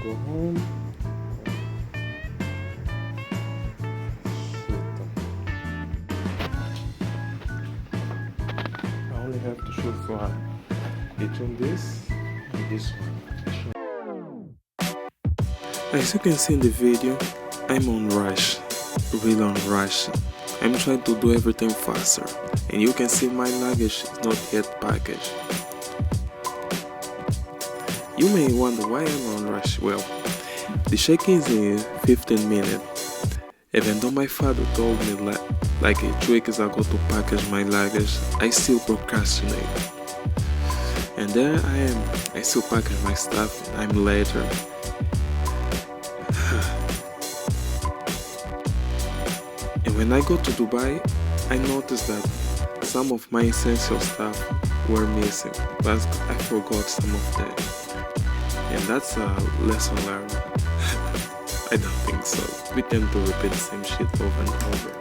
go home. Shoot. I only have to shoot one. Between this and this one. As you can see in the video, I'm on rush. Really on rush. I'm trying to do everything faster. And you can see my luggage is not yet packaged. You may wonder why I'm on rush. Well, the check-in is in 15 minutes. Even though my father told me like 2 weeks ago to package my luggage, I still procrastinate. And there I am. I still package my stuff and I'm later. And when I go to Dubai, I noticed that some of my essential stuff were missing, but I forgot some of them. And that's a lesson learned. I don't think so. We tend to repeat the same shit over and over.